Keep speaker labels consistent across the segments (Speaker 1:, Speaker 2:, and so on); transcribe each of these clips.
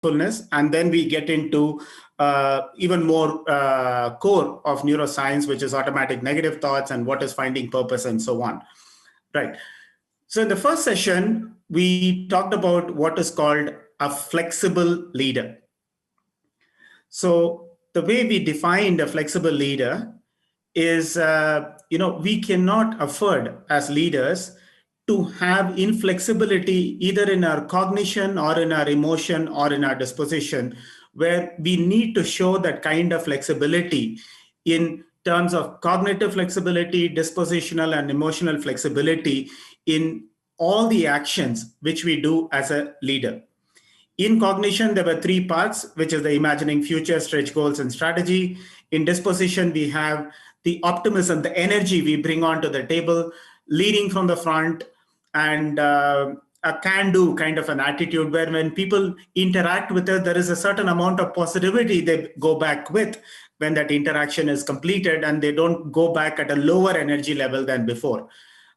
Speaker 1: mindfulness, and then we get into even more core of neuroscience, which is automatic negative thoughts and what is finding purpose and so on. Right. So in the first session, we talked about what is called a flexible leader. So the way we defined a flexible leader is, we cannot afford as leaders to have inflexibility either in our cognition or in our emotion or in our disposition, where we need to show that kind of flexibility in terms of cognitive flexibility, dispositional and emotional flexibility in all the actions which we do as a leader. In cognition, there were three parts, which is the imagining future, stretch goals, and strategy. In disposition, we have the optimism, the energy we bring onto the table, leading from the front, and a can-do kind of an attitude where when people interact with us, there is a certain amount of positivity they go back with when that interaction is completed, and they don't go back at a lower energy level than before.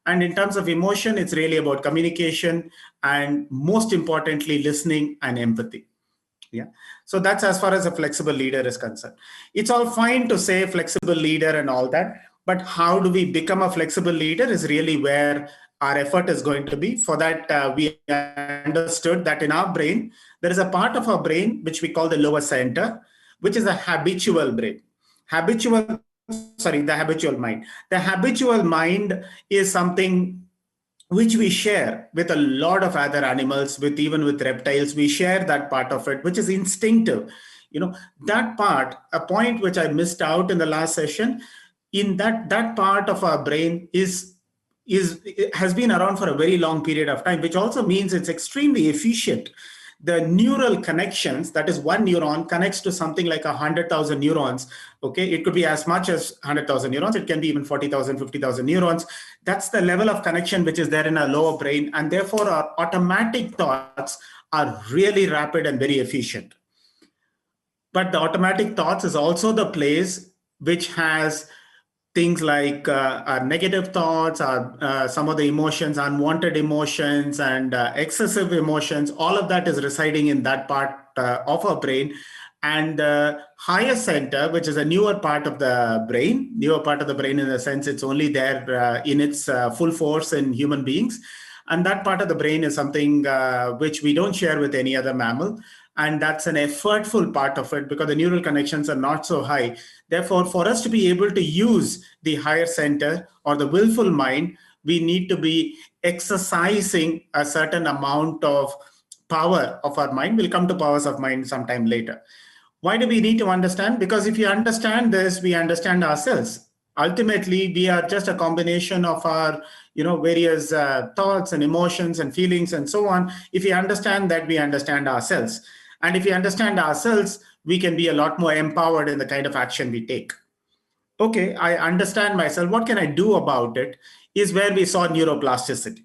Speaker 1: And in terms of emotion, it's really about communication and most importantly, listening and empathy. Yeah. So that's as far as a flexible leader is concerned. It's all fine to say flexible leader and all that, but how do we become a flexible leader is really where our effort is going to be. For that, we understood that in our brain, there is a part of our brain which we call the lower center, which is a habitual brain. The habitual mind. The habitual mind is something which we share with a lot of other animals, even with reptiles. We share that part of it, which is instinctive. That part, a point which I missed out in the last session, in that part of our brain has been around for a very long period of time, which also means it's extremely efficient. The neural connections, that is one neuron connects to something like 100,000 neurons. Okay, it could be as much as 100,000 neurons. It can be even 40,000, 50,000 neurons. That's the level of connection which is there in our lower brain. And therefore, our automatic thoughts are really rapid and very efficient. But the automatic thoughts is also the place which has things like our negative thoughts, some of the emotions, unwanted emotions, and excessive emotions. All of that is residing in that part of our brain. And the higher center, which is a newer part of the brain in the sense it's only there in its full force in human beings. And that part of the brain is something which we don't share with any other mammal. And that's an effortful part of it because the neural connections are not so high. Therefore, for us to be able to use the higher center or the willful mind, we need to be exercising a certain amount of power of our mind. We'll come to powers of mind sometime later. Why do we need to understand? Because if you understand this, we understand ourselves. Ultimately, we are just a combination of our various thoughts and emotions and feelings and so on. If we understand that, we understand ourselves. And if we understand ourselves, we can be a lot more empowered in the kind of action we take. Okay, I understand myself. What can I do about it? Is where we saw neuroplasticity.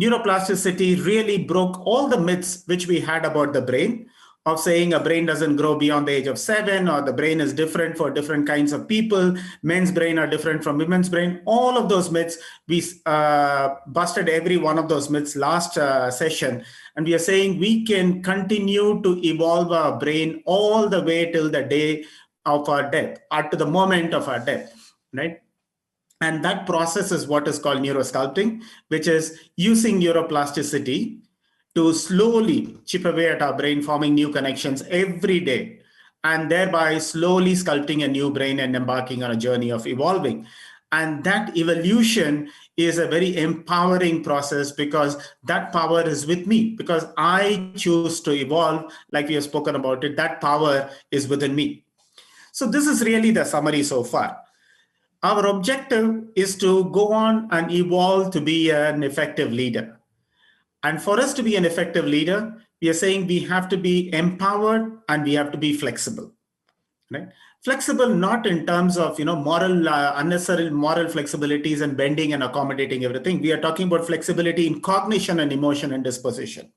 Speaker 1: Neuroplasticity really broke all the myths which we had about the brain, of saying a brain doesn't grow beyond the age of 7, or the brain is different for different kinds of people. Men's brain are different from women's brain. All of those myths, we busted every one of those myths last session. And we are saying we can continue to evolve our brain all the way till the day of our death, or to the moment of our death, right? And that process is what is called neurosculpting, which is using neuroplasticity to slowly chip away at our brain, forming new connections every day, and thereby slowly sculpting a new brain and embarking on a journey of evolving. And that evolution is a very empowering process because that power is with me, because I choose to evolve, like we have spoken about it, that power is within me. So this is really the summary so far. Our objective is to go on and evolve to be an effective leader. And for us to be an effective leader, we are saying we have to be empowered and we have to be flexible, right? Flexible not in terms of unnecessary moral flexibilities and bending and accommodating everything. We are talking about flexibility in cognition and emotion and disposition.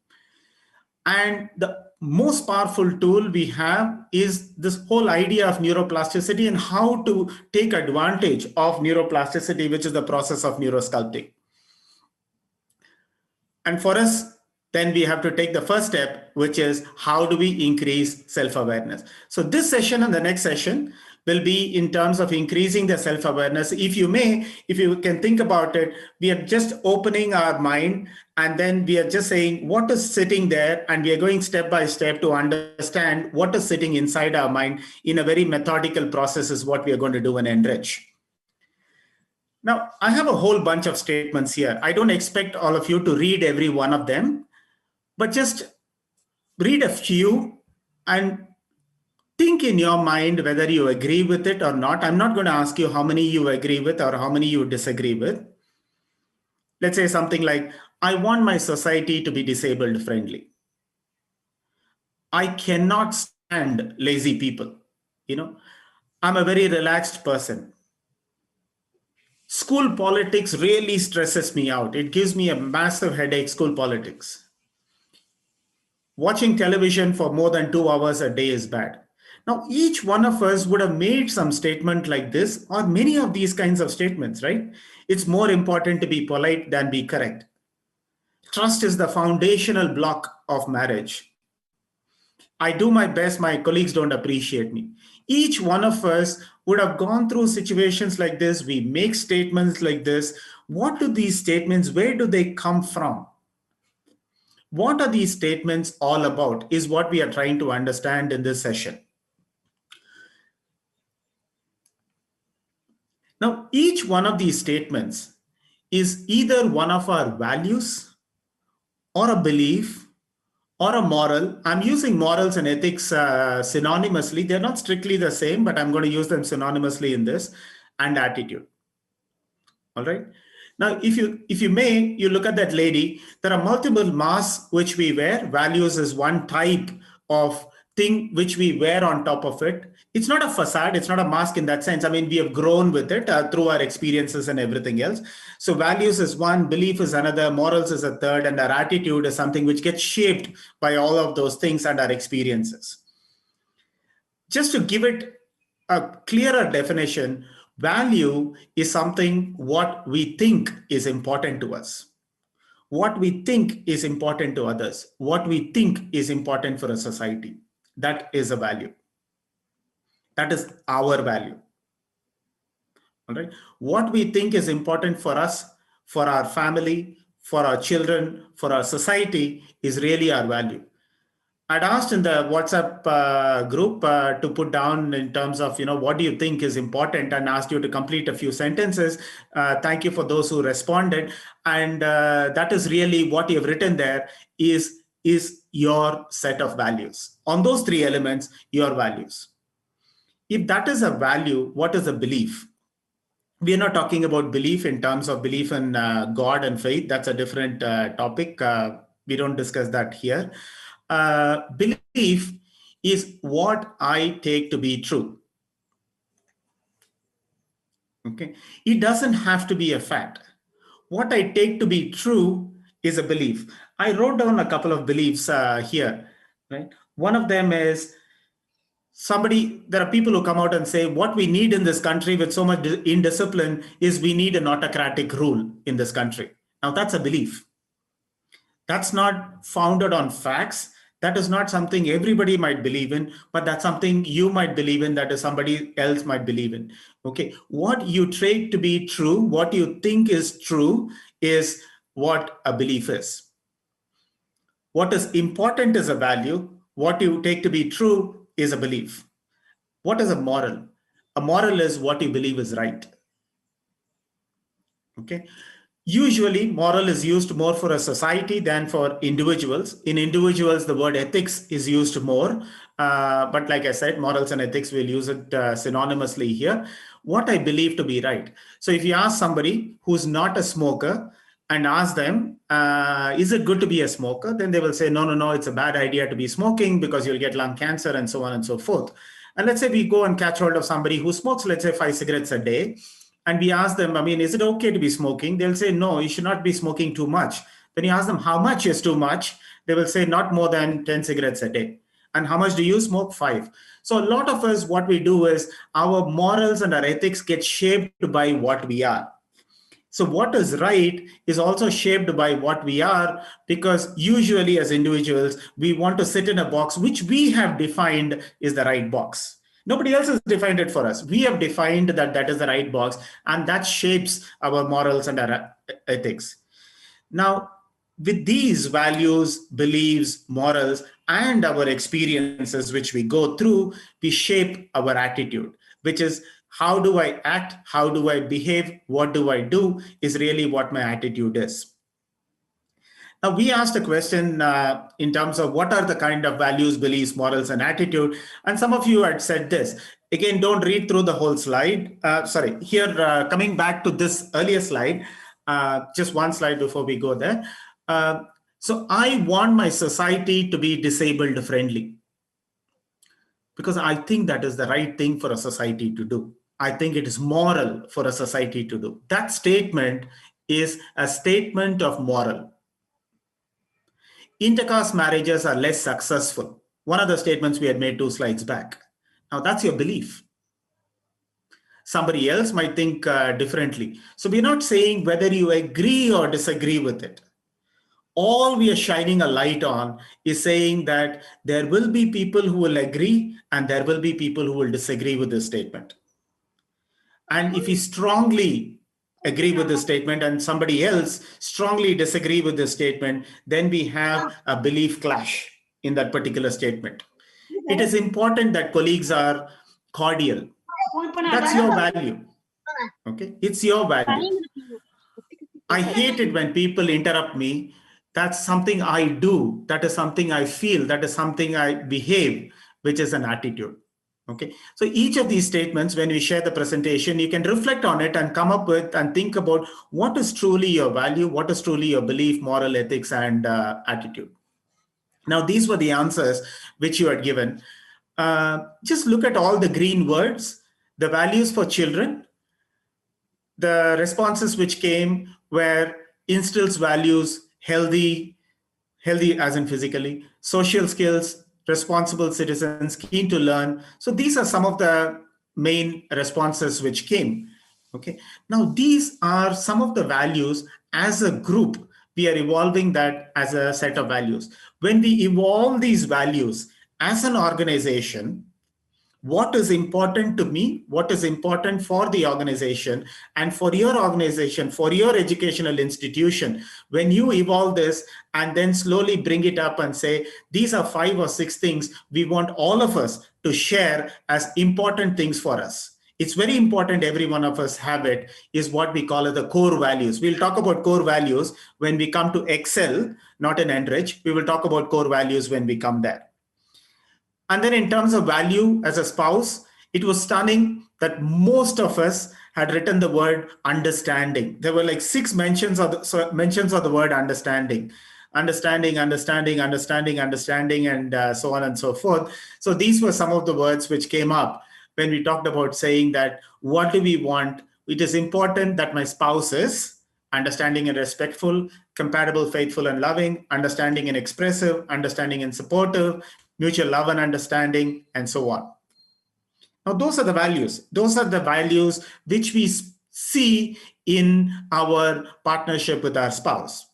Speaker 1: And the most powerful tool we have is this whole idea of neuroplasticity and how to take advantage of neuroplasticity, which is the process of neurosculpting. And for us, then we have to take the first step, which is how do we increase self-awareness. So this session and the next session will be in terms of increasing the self-awareness. If you can think about it, we are just opening our mind, and then we are just saying what is sitting there, and we are going step by step to understand what is sitting inside our mind in a very methodical process is what we are going to do and enrich. Now, I have a whole bunch of statements here. I don't expect all of you to read every one of them, but just read a few and think in your mind whether you agree with it or not. I'm not going to ask you how many you agree with or how many you disagree with. Let's say something like, I want my society to be disabled friendly. I cannot stand lazy people. I'm a very relaxed person. School politics really stresses me out. It gives me a massive headache, school politics. Watching television for more than 2 hours a day is bad. Now, each one of us would have made some statement like this or many of these kinds of statements, right? It's more important to be polite than be correct. Trust is the foundational block of marriage. I do my best, my colleagues don't appreciate me. Each one of us would have gone through situations like this. We make statements like this. What do these statements, where do they come from? What are these statements all about is what we are trying to understand in this session. Now, each one of these statements is either one of our values or a belief or a moral. I'm using morals and ethics synonymously. They're not strictly the same, but I'm going to use them synonymously in this, and attitude. All right. Now, if you look at that lady, there are multiple masks which we wear. Values is one type of thing which we wear on top of it. It's not a facade. It's not a mask in that sense. I mean, we have grown with it through our experiences and everything else. So values is one, belief is another, morals is a third, and our attitude is something which gets shaped by all of those things and our experiences. Just to give it a clearer definition, value is something what we think is important to us, what we think is important to others, what we think is important for a society. That is a value. That is our value. All right. What we think is important for us, for our family, for our children, for our society is really our value. I'd asked in the WhatsApp group to put down in terms of, what do you think is important, and asked you to complete a few sentences. Thank you for those who responded. And that is really what you've written there is your set of values. On those three elements, your values. If that is a value, what is a belief? We are not talking about belief in terms of belief in God and faith. That's a different topic. We don't discuss that here. Belief is what I take to be true. Okay, it doesn't have to be a fact. What I take to be true is a belief. I wrote down a couple of beliefs here. Right, one of them is there are people who come out and say what we need in this country with so much indiscipline is we need an autocratic rule in this country. Now that's a belief. That's not founded on facts. That is not something everybody might believe in, but that's something you might believe in, that is somebody else might believe in. Okay, what you take to be true, what you think is true is what a belief is. What is important is a value. What you take to be true is a belief. What is a moral? A moral is what you believe is right. Okay. Usually, moral is used more for a society than for individuals. In individuals, the word ethics is used more. But like I said, morals and ethics, we'll use it synonymously here. What I believe to be right. So if you ask somebody who's not a smoker and ask them, is it good to be a smoker? Then they will say, no, it's a bad idea to be smoking because you'll get lung cancer and so on and so forth. And let's say we go and catch hold of somebody who smokes, let's say 5 cigarettes a day. And we ask them, is it okay to be smoking? They'll say, no, you should not be smoking too much. Then you ask them, how much is too much? They will say, not more than 10 cigarettes a day. And how much do you smoke? 5. So a lot of us, what we do is our morals and our ethics get shaped by what we are. So what is right is also shaped by what we are, because usually as individuals, we want to sit in a box which we have defined is the right box. Nobody else has defined it for us. We have defined that that is the right box, and that shapes our morals and our ethics. Now, with these values, beliefs, morals, and our experiences which we go through, we shape our attitude, which is how do I act, how do I behave, what do I do, is really what my attitude is. Now, we asked a question in terms of what are the kind of values, beliefs, morals, and attitude. And some of you had said this. Again, don't read through the whole slide. Sorry, here, coming back to this earlier slide, just one slide before we go there. So I want my society to be disabled friendly, because I think that is the right thing for a society to do. I think it is moral for a society to do. That statement is a statement of moral. Intercaste marriages are less successful. One of the statements we had made 2 slides back. Now, that's your belief. Somebody else might think differently. So, we're not saying whether you agree or disagree with it. All we are shining a light on is saying that there will be people who will agree and there will be people who will disagree with this statement. And if we strongly agree with the statement and somebody else strongly disagree with the statement, then we have a belief clash in that particular statement. It is important that colleagues are cordial. That's your value. Okay, it's your value. I hate it when people interrupt me. That's something I do. That is something I feel. That is something I behave, which is an attitude. Okay. So each of these statements, when we share the presentation, you can reflect on it and come up with and think about what is truly your value, what is truly your belief, moral, ethics, and attitude. Now, these were the answers which you had given. Just look at all the green words, the values for children. The responses which came were instills values, healthy as in physically, social skills, responsible citizens, keen to learn. So these are some of the main responses which came. Okay. Now, these are some of the values as a group. We are evolving that as a set of values. When we evolve these values as an organization, what is important to me, what is important for the organization, and for your organization, for your educational institution. When you evolve this and then slowly bring it up and say, these are 5 or 6 things we want all of us to share as important things for us. It's very important every one of us have it, is what we call as the core values. We'll talk about core values when we come to Excel, not in Enrich. We will talk about core values when we come there. And then in terms of value as a spouse, it was stunning that most of us had written the word understanding. There were like 6 mentions of the word understanding. Understanding, understanding, understanding, understanding, and so on and so forth. So these were some of the words which came up when we talked about saying that what do we want? It is important that my spouse is understanding and respectful, compatible, faithful, and loving, understanding and expressive, understanding and supportive, mutual love and understanding, and so on. Now, those are the values. Those are the values which we see in our partnership with our spouse.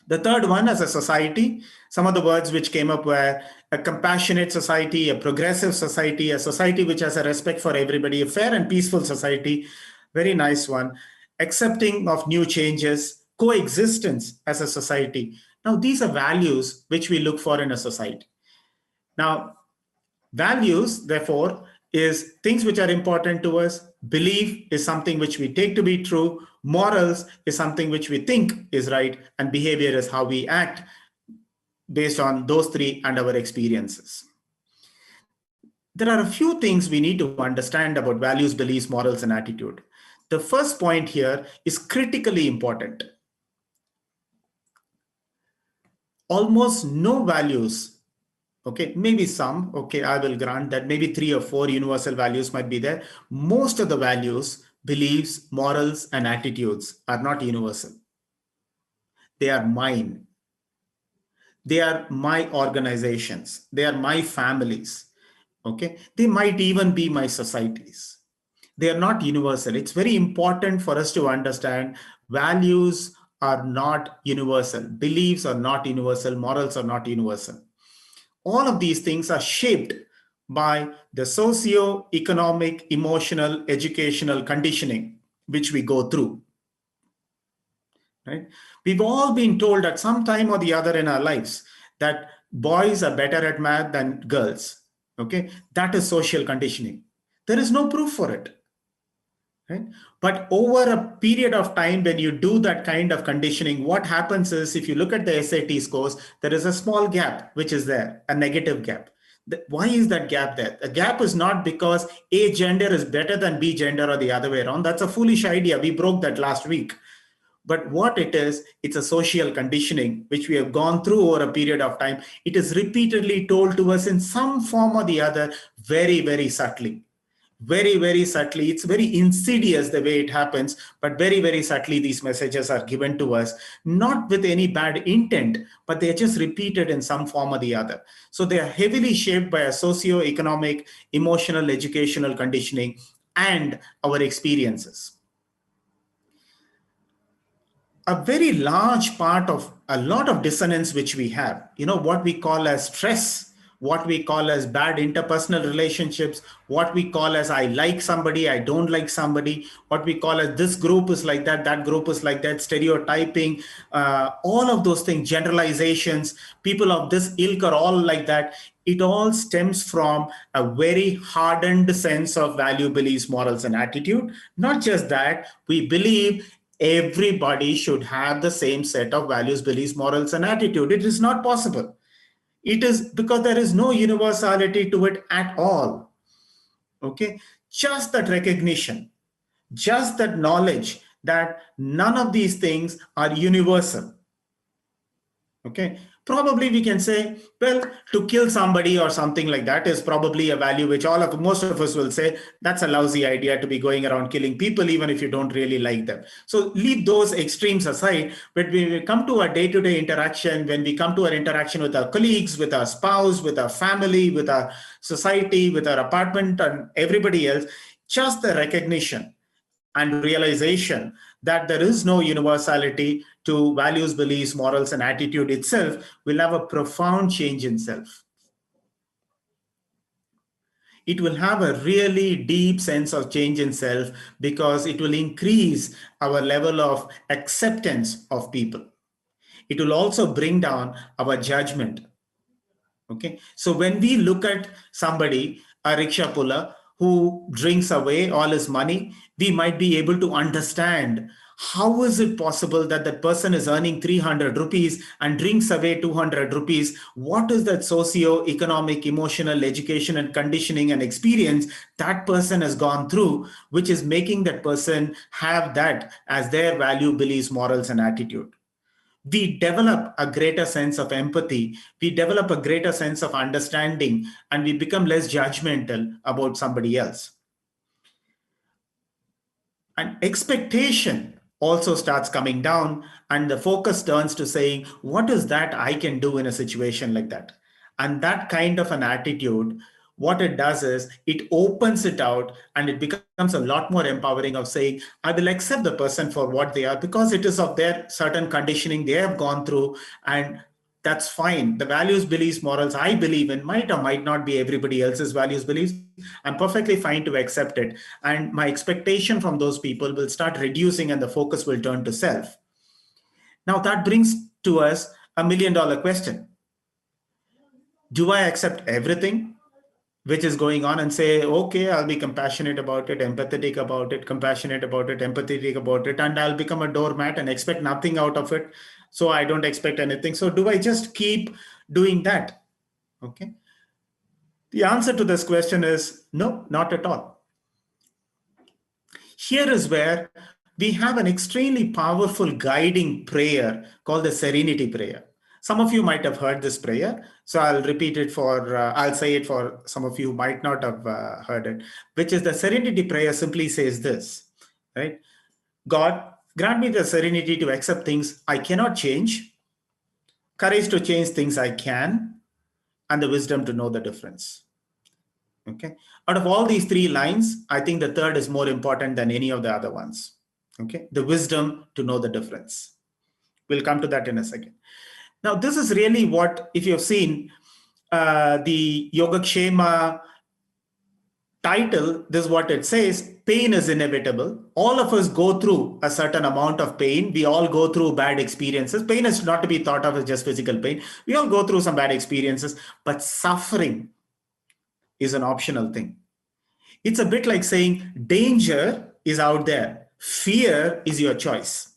Speaker 1: The third one, as a society, some of the words which came up were a compassionate society, a progressive society, a society which has a respect for everybody, a fair and peaceful society, very nice one, accepting of new changes, coexistence as a society. Now, these are values which we look for in a society. Now, values, therefore, is things which are important to us. Belief is something which we take to be true. Morals is something which we think is right. And behavior is how we act based on those 3 and our experiences. There are a few things we need to understand about values, beliefs, morals, and attitude. The first point here is critically important. Almost no values, okay, maybe some, okay, I will grant that maybe 3 or 4 universal values might be there. Most of the values, beliefs, morals, and attitudes are not universal. They are mine. They are my organizations. They are my families. Okay, they might even be my societies. They are not universal. It's very important for us to understand values are not universal, beliefs are not universal, morals are not universal. All of these things are shaped by the socio-economic, emotional, educational conditioning which we go through. Right? We've all been told at some time or the other in our lives that boys are better at math than girls. Okay, that is social conditioning. There is no proof for it. Right? But over a period of time, when you do that kind of conditioning, what happens is if you look at the SAT scores, there is a small gap which is there, a negative gap. Why is that gap there? The gap is not because A gender is better than B gender or the other way around. That's a foolish idea. We broke that last week. But what it is, it's a social conditioning which we have gone through over a period of time. It is repeatedly told to us in some form or the other, very, very subtly. Very, very subtly. It's very insidious the way it happens, but very, very subtly these messages are given to us, not with any bad intent, but they're just repeated in some form or the other. So they are heavily shaped by a socio-economic, emotional, educational conditioning and our experiences. A very large part of a lot of dissonance which we have, what we call as stress, what we call as bad interpersonal relationships, what we call as I like somebody, I don't like somebody, what we call as this group is like that group is like that, stereotyping, all of those things, generalizations, people of this ilk are all like that. It all stems from a very hardened sense of value, beliefs, morals, and attitude. Not just that, we believe everybody should have the same set of values, beliefs, morals, and attitude. It is not possible. It is because there is no universality to it at all. Okay, just that recognition, just that knowledge that none of these things are universal. Okay, probably we can say, well, to kill somebody or something like that is probably a value which most of us will say that's a lousy idea to be going around killing people, even if you don't really like them. So leave those extremes aside. But when we come to our day-to-day interaction, when we come to our interaction with our colleagues, with our spouse, with our family, with our society, with our apartment, and everybody else, just the recognition and realization that there is no universality to values, beliefs, morals, and attitude itself will have a profound change in self. It will have a really deep sense of change in self because it will increase our level of acceptance of people. It will also bring down our judgment. Okay, so when we look at somebody, a rickshaw puller who drinks away all his money, we might be able to understand how is it possible that that person is earning 300 rupees and drinks away 200 rupees. What is that socio-economic, emotional, education and conditioning and experience that person has gone through, which is making that person have that as their value, beliefs, morals, and attitude? We develop a greater sense of empathy, we develop a greater sense of understanding, and we become less judgmental about somebody else. And expectation also starts coming down, and the focus turns to saying, what is that I can do in a situation like that? And that kind of an attitude, what it does is it opens it out and it becomes a lot more empowering of saying, I will accept the person for what they are because it is of their certain conditioning they have gone through, and that's fine. The values, beliefs, morals I believe in might or might not be everybody else's values, beliefs. I'm perfectly fine to accept it. And my expectation from those people will start reducing and the focus will turn to self. Now that brings to us $1 million question. Do I accept everything which is going on and say, okay, I'll be compassionate about it, empathetic about it, compassionate about it, empathetic about it, and I'll become a doormat and expect nothing out of it? So I don't expect anything. So do I just keep doing that? Okay. The answer to this question is no, not at all. Here is where we have an extremely powerful guiding prayer called the Serenity Prayer. Some of you might have heard this prayer, so I'll repeat it I'll say it for some of you who might not have heard it, which is the Serenity Prayer simply says this, right? God, grant me the serenity to accept things I cannot change, courage to change things I can, and the wisdom to know the difference. Okay. Out of all these three lines, I think the third is more important than any of the other ones. Okay. The wisdom to know the difference. We'll come to that in a second. Now, this is really what, if you've seen the Yogakshema title, this is what it says: pain is inevitable. All of us go through a certain amount of pain. We all go through bad experiences. Pain is not to be thought of as just physical pain. We all go through some bad experiences, but suffering is an optional thing. It's a bit like saying danger is out there, fear is your choice.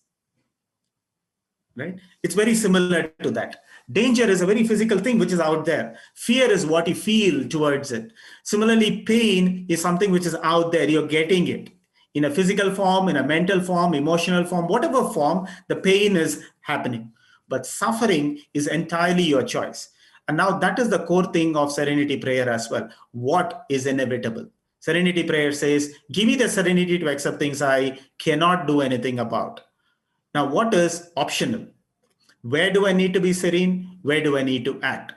Speaker 1: Right? It's very similar to that. Danger is a very physical thing which is out there. Fear is what you feel towards it. Similarly, pain is something which is out there. You're getting it in a physical form, in a mental form, emotional form, whatever form, the pain is happening. But suffering is entirely your choice. And now that is the core thing of Serenity Prayer as well. What is inevitable? Serenity Prayer says, give me the serenity to accept things I cannot do anything about. Now, what is optional? Where do I need to be serene? Where do I need to act?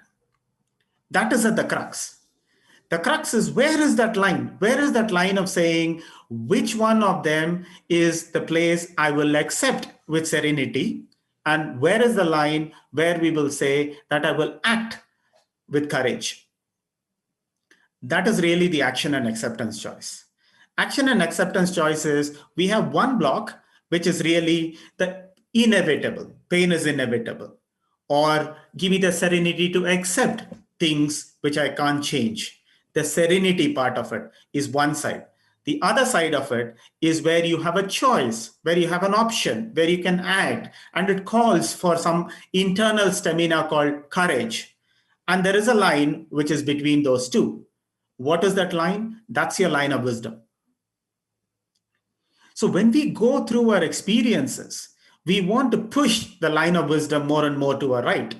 Speaker 1: That is at the crux. The crux is, where is that line? Where is that line of saying which one of them is the place I will accept with serenity? And where is the line where we will say that I will act with courage? That is really the action and acceptance choice. Action and acceptance choice is, we have one block, which is really the inevitable. Pain is inevitable. Or give me the serenity to accept things which I can't change. The serenity part of it is one side. The other side of it is where you have a choice, where you have an option, where you can act, and it calls for some internal stamina called courage. And there is a line which is between those two. What is that line? That's your line of wisdom. So when we go through our experiences, we want to push the line of wisdom more and more to our right.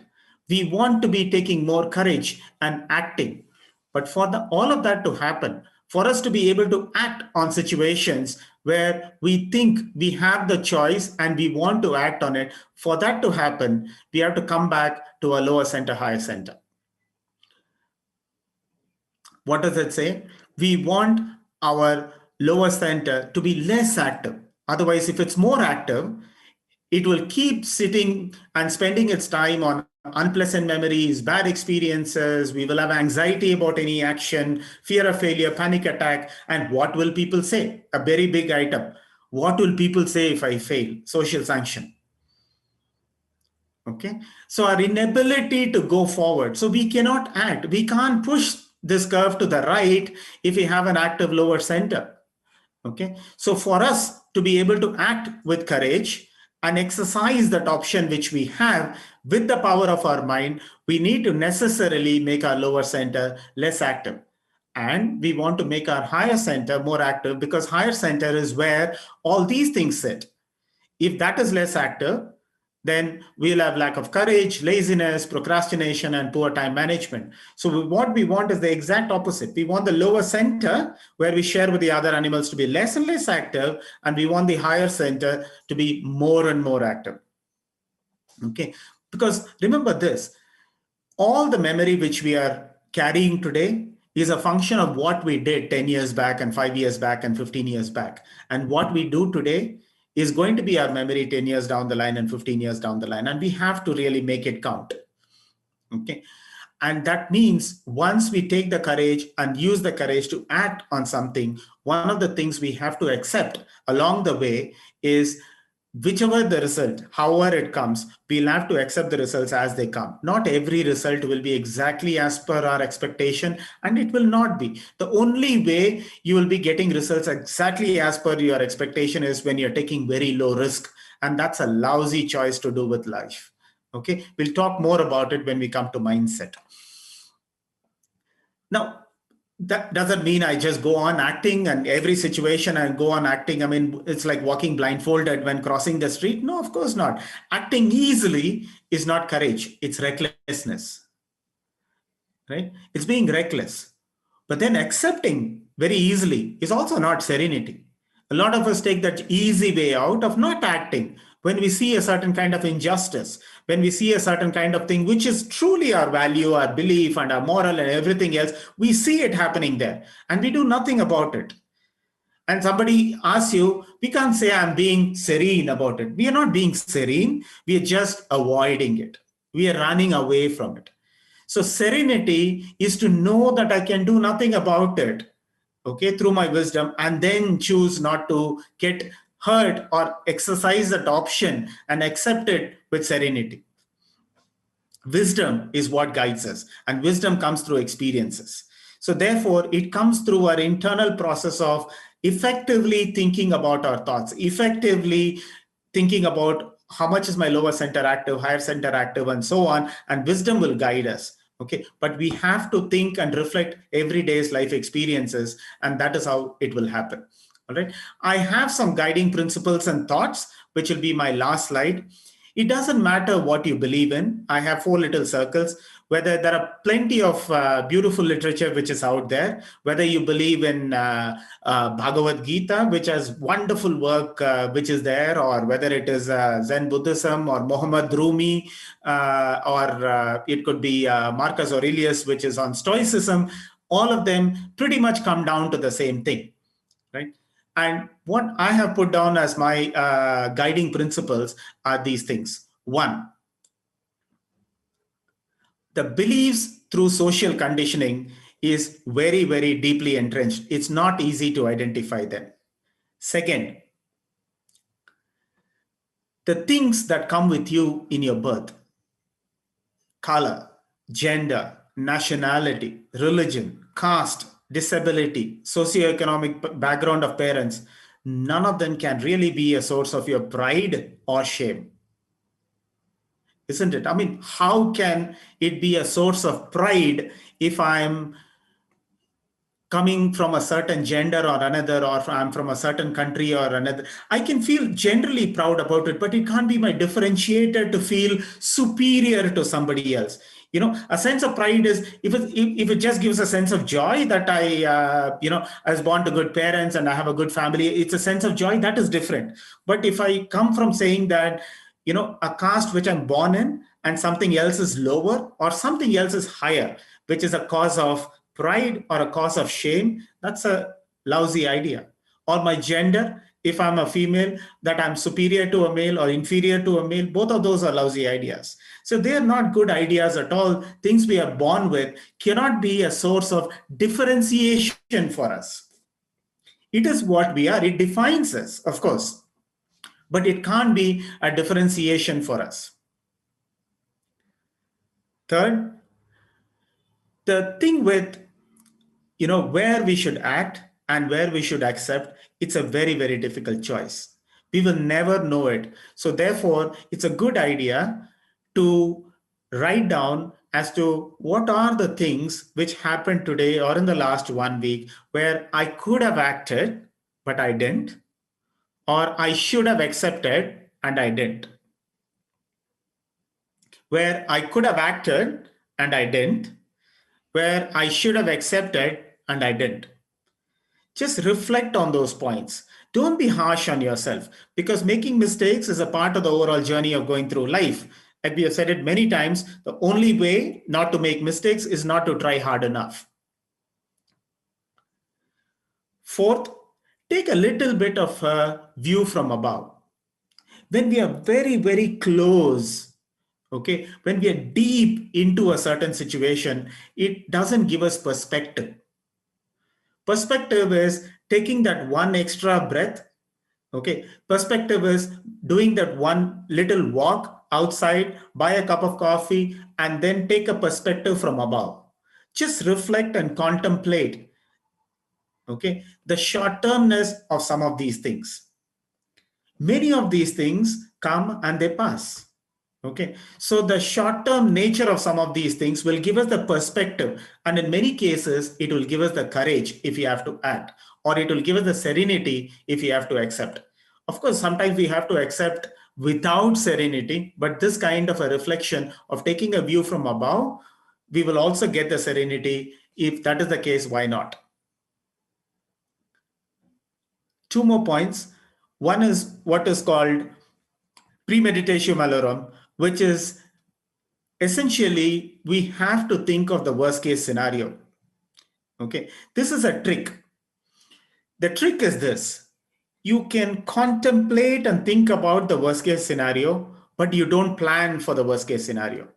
Speaker 1: We want to be taking more courage and acting. But for all of that to happen, for us to be able to act on situations where we think we have the choice and we want to act on it, for that to happen, we have to come back to a lower center, higher center. What does it say? We want our lower center to be less active. Otherwise, if it's more active, it will keep sitting and spending its time on unpleasant memories, bad experiences. We will have anxiety about any action, fear of failure, panic attack. And what will people say? A very big item. What will people say if I fail? Social sanction. Okay. So our inability to go forward. So we cannot act. We can't push this curve to the right if we have an active lower center. Okay. So for us to be able to act with courage and exercise that option which we have with the power of our mind, we need to necessarily make our lower center less active. And we want to make our higher center more active, because higher center is where all these things sit. If that is less active, then we'll have lack of courage, laziness, procrastination, and poor time management. So what we want is the exact opposite. We want the lower center, where we share with the other animals, to be less and less active, and we want the higher center to be more and more active. Okay, because remember this, all the memory which we are carrying today is a function of what we did 10 years back and 5 years back and 15 years back. And what we do today is going to be our memory 10 years down the line and 15 years down the line. And we have to really make it count. Okay. And that means once we take the courage and use the courage to act on something, one of the things we have to accept along the way is, whichever the result, however it comes, we'll have to accept the results as they come. Not every result will be exactly as per our expectation, and it will not be. The only way you will be getting results exactly as per your expectation is when you're taking very low risk, and that's a lousy choice to do with life. Okay, we'll talk more about it when we come to mindset. Now, that doesn't mean I just go on acting and every situation I go on acting. I mean, it's like walking blindfolded when crossing the street. No, of course not. Acting easily is not courage. It's recklessness, right? It's being reckless. But then accepting very easily is also not serenity. A lot of us take that easy way out of not acting. when we see a certain kind of injustice, when we see a certain kind of thing which is truly our value, our belief, and our moral and everything else, we see it happening there and we do nothing about it. And somebody asks you, we can't say I'm being serene about it. We are not being serene, we are just avoiding it. We are running away from it. So serenity is to know that I can do nothing about it, okay, through my wisdom, and then choose not to get hurt or exercise that option and accept it with serenity. Wisdom is what guides us, and wisdom comes through experiences. So therefore, it comes through our internal process of effectively thinking about our thoughts, effectively thinking about how much is my lower center active, higher center active, and so on, and wisdom will guide us. Okay, but we have to think and reflect every day's life experiences, and that is how it will happen. All right, I have some guiding principles and thoughts, which will be my last slide. It doesn't matter what you believe in. I have 4 little circles. Whether there are plenty of beautiful literature which is out there, whether you believe in Bhagavad Gita, which has wonderful work which is there, or whether it is Zen Buddhism or Muhammad Rumi, or it could be Marcus Aurelius, which is on Stoicism, all of them pretty much come down to the same thing, right? And what I have put down as my guiding principles are these things. One, the beliefs through social conditioning is very, very deeply entrenched. It's not easy to identify them. Second, the things that come with you in your birth, color, gender, nationality, religion, caste, disability, socioeconomic background of parents, none of them can really be a source of your pride or shame. Isn't it? I mean, how can it be a source of pride if I'm coming from a certain gender or another, or I'm from a certain country or another? I can feel generally proud about it, but it can't be my differentiator to feel superior to somebody else. You know, a sense of pride is if it just gives a sense of joy that I was born to good parents and I have a good family. It's a sense of joy that is different. But if I come from saying that, a caste which I'm born in and something else is lower or something else is higher, which is a cause of pride or a cause of shame, that's a lousy idea. Or my gender, if I'm a female, that I'm superior to a male or inferior to a male, both of those are lousy ideas. So they are not good ideas at all. Things we are born with cannot be a source of differentiation for us. It is what we are. It defines us, of course, but it can't be a differentiation for us. Third, the thing with where we should act and where we should accept, it's a very, very difficult choice. We will never know it. So therefore, it's a good idea to write down as to what are the things which happened today or in the last 1 week where I could have acted, but I didn't, or I should have accepted and I didn't. Where I could have acted and I didn't, where I should have accepted and I didn't. Just reflect on those points. Don't be harsh on yourself, because making mistakes is a part of the overall journey of going through life. Like we have said it many times, the only way not to make mistakes is not to try hard enough. Fourth, take a little bit of a view from above. When we are very, very close, okay, when we are deep into a certain situation, it doesn't give us perspective. Perspective is taking that one extra breath. Okay, perspective is doing that one little walk outside, buy a cup of coffee, and then take a perspective from above. Just reflect and contemplate, okay, the short-termness of some of these things. Many of these things come and they pass. Okay, so the short-term nature of some of these things will give us the perspective, and in many cases, it will give us the courage if you have to act, or it will give us the serenity if you have to accept. Of course, sometimes we have to accept without serenity, but this kind of a reflection of taking a view from above, we will also get the serenity. If that is the case, why not? 2 more points. One is what is called premeditatio malorum, which is essentially we have to think of the worst case scenario. Okay, this is a trick. The trick is this: you can contemplate and think about the worst case scenario, but you don't plan for the worst case scenario.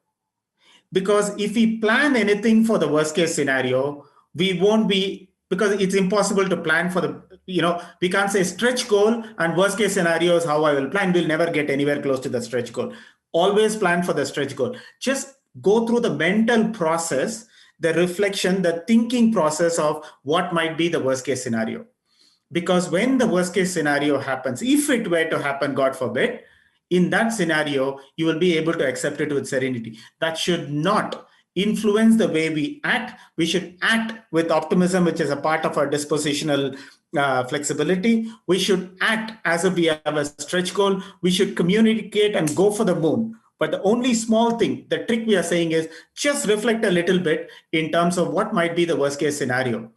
Speaker 1: Because if we plan anything for the worst case scenario, we won't be, because it's impossible to plan for the, we can't say stretch goal and worst case scenario is how I will plan. We'll never get anywhere close to the stretch goal. Always plan for the stretch goal. Just go through the mental process, the reflection, the thinking process of what might be the worst case scenario. Because when the worst case scenario happens, if it were to happen, God forbid, in that scenario, you will be able to accept it with serenity. That should not influence the way we act. We should act with optimism, which is a part of our dispositional flexibility. We should act as if we have a stretch goal. We should communicate and go for the moon. But the only small thing, the trick we are saying is just reflect a little bit in terms of what might be the worst case scenario.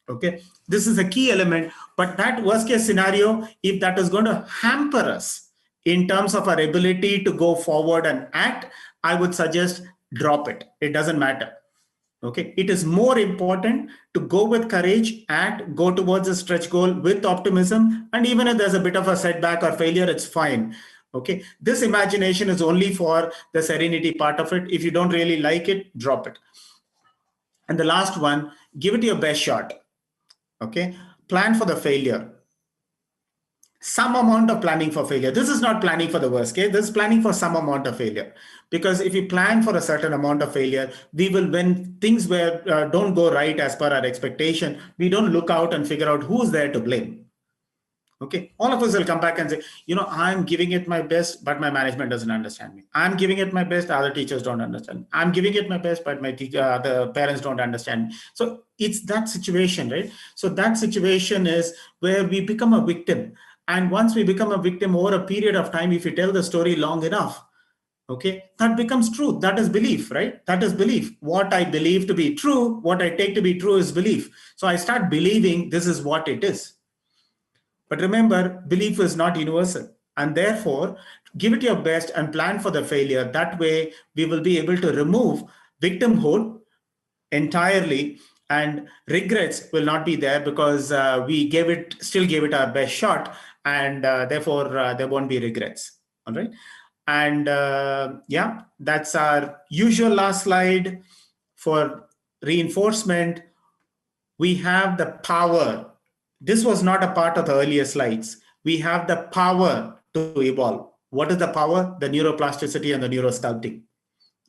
Speaker 1: Okay, this is a key element, but that worst case scenario, if that is going to hamper us in terms of our ability to go forward and act, I would suggest drop it. It doesn't matter. Okay, it is more important to go with courage, act, go towards a stretch goal with optimism, and even if there's a bit of a setback or failure, it's fine. Okay, this imagination is only for the serenity part of it. If you don't really like it, drop it. And the last one, give it your best shot. Okay, plan for the failure. Some amount of planning for failure. This is not planning for the worst case. This is planning for some amount of failure. Because if you plan for a certain amount of failure, we will, when things don't go right as per our expectation, we don't look out and figure out who's there to blame. Okay, all of us will come back and say, I'm giving it my best, but my management doesn't understand me. I'm giving it my best, other teachers don't understand. I'm giving it my best, but the parents don't understand me. So it's that situation, right? So that situation is where we become a victim. And once we become a victim over a period of time, if you tell the story long enough, okay, that becomes truth. That is belief, right? That is belief. What I believe to be true, what I take to be true is belief. So I start believing this is what it is. But remember, belief is not universal. And therefore, give it your best and plan for the failure. That way, we will be able to remove victimhood entirely, and regrets will not be there because we still gave it our best shot, and therefore there won't be regrets. All right. And yeah, that's our usual last slide for reinforcement. We have the power. This was not a part of the earlier slides. We have the power to evolve. What is the power? The neuroplasticity and the neurosculpting.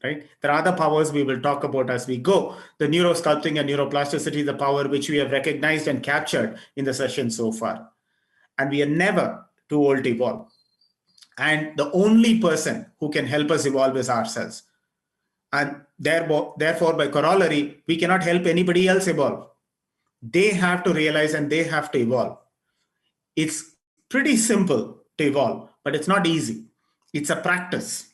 Speaker 1: Right? There are other powers we will talk about as we go. The neurosculpting and neuroplasticity, the power which we have recognized and captured in the session so far. And we are never too old to evolve. And the only person who can help us evolve is ourselves. And therefore, by corollary, we cannot help anybody else evolve. They have to realize and they have to evolve. It's pretty simple to evolve, but it's not easy. It's a practice.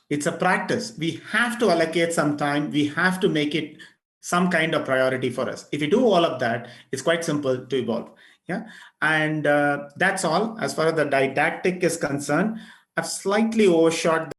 Speaker 1: It's a practice. We have to allocate some time. We have to make it some kind of priority for us. If you do all of that, it's quite simple to evolve. Yeah. And that's all as far as the didactic is concerned. I've slightly overshot